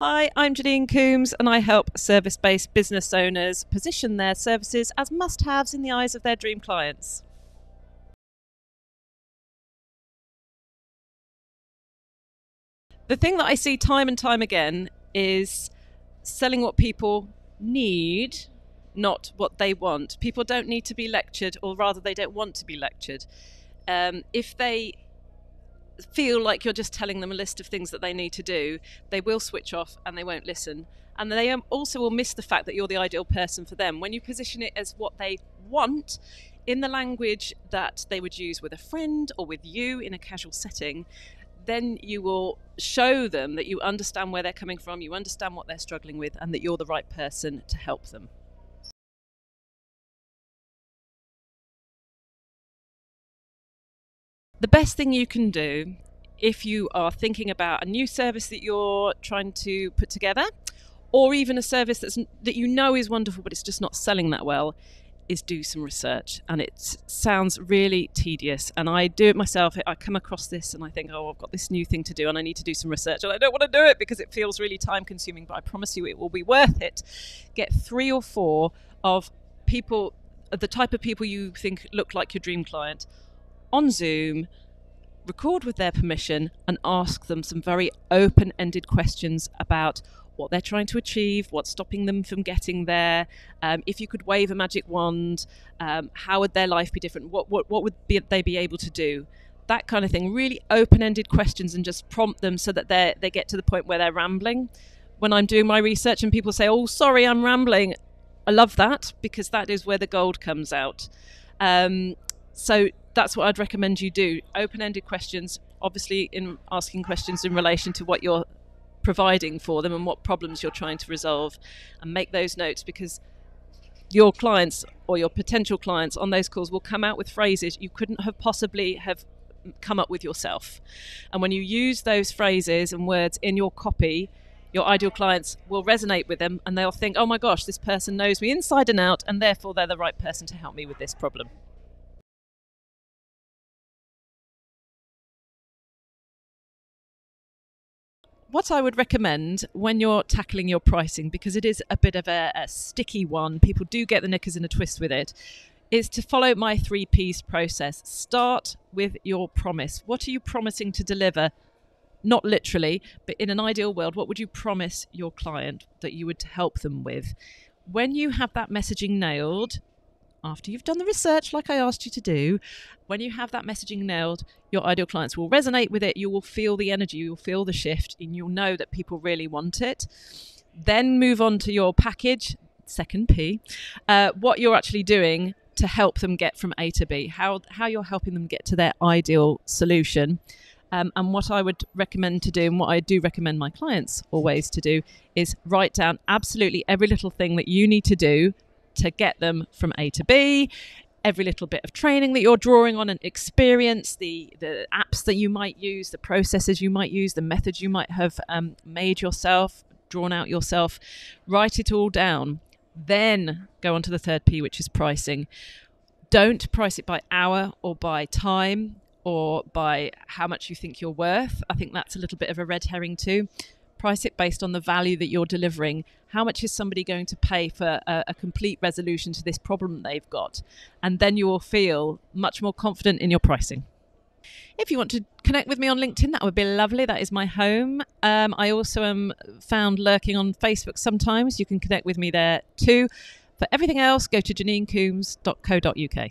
Hi, I'm Janine Coombes and I help service-based business owners position their services as must-haves in the eyes of their dream clients. The thing that I see time and time again is selling what people need, not what they want. People don't need to be lectured, or rather they don't want to be lectured. If they feel like you're just telling them a list of things that they need to do, they will switch off and they won't listen. And they also will miss the fact that you're the ideal person for them. When you position it as what they want, in the language that they would use with a friend or with you in a casual setting, then you will show them that you understand where they're coming from, you understand what they're struggling with, and that you're the right person to help them. The best thing you can do if you are thinking about a new service that you're trying to put together, or even a service that you know is wonderful but it's just not selling that well, is do some research. And it sounds really tedious, and I do it myself. I come across this and I think, oh, I've got this new thing to do and I need to do some research, and I don't want to do it because it feels really time consuming, but I promise you it will be worth it. Get 3 or 4 of people, the type of people you think look like your dream client, on Zoom, record with their permission, and ask them some very open-ended questions about what they're trying to achieve, what's stopping them from getting there. If you could wave a magic wand, how would their life be different? What would they be able to do? That kind of thing. Really open-ended questions, and just prompt them so that they get to the point where they're rambling. When I'm doing my research and people say, oh, sorry, I'm rambling, I love that, because that is where the gold comes out. So that's what I'd recommend you do. Open-ended questions, obviously in asking questions in relation to what you're providing for them and what problems you're trying to resolve, and make those notes, because your clients or your potential clients on those calls will come out with phrases you couldn't have possibly have come up with yourself. And when you use those phrases and words in your copy, your ideal clients will resonate with them, and they'll think, oh my gosh, this person knows me inside and out, and therefore they're the right person to help me with this problem. What I would recommend when you're tackling your pricing, because it is a bit of a sticky one, people do get the knickers in a twist with it, is to follow my 3 Ps process. Start with your promise. What are you promising to deliver? Not literally, but in an ideal world, what would you promise your client that you would help them with? When you have that messaging nailed, after you've done the research like I asked you to do, when you have that messaging nailed, your ideal clients will resonate with it. You will feel the energy, you'll feel the shift, and you'll know that people really want it. Then move on to your package, second P, what you're actually doing to help them get from A to B, how you're helping them get to their ideal solution. And what I would recommend to do, and what I do recommend my clients always to do, is write down absolutely every little thing that you need to do to get them from A to B, every little bit of training that you're drawing on and experience, the apps that you might use, the processes you might use, the methods you might have made yourself, drawn out yourself. Write it all down. Then go on to the third P, which is pricing. Don't price it by hour or by time or by how much you think you're worth. I think that's a little bit of a red herring too. Price it based on the value that you're delivering. How much is somebody going to pay for a complete resolution to this problem they've got? And then you will feel much more confident in your pricing. If you want to connect with me on LinkedIn, that would be lovely. That is my home. I also am found lurking on Facebook sometimes. You can connect with me there too. For everything else, go to janinecoombes.co.uk.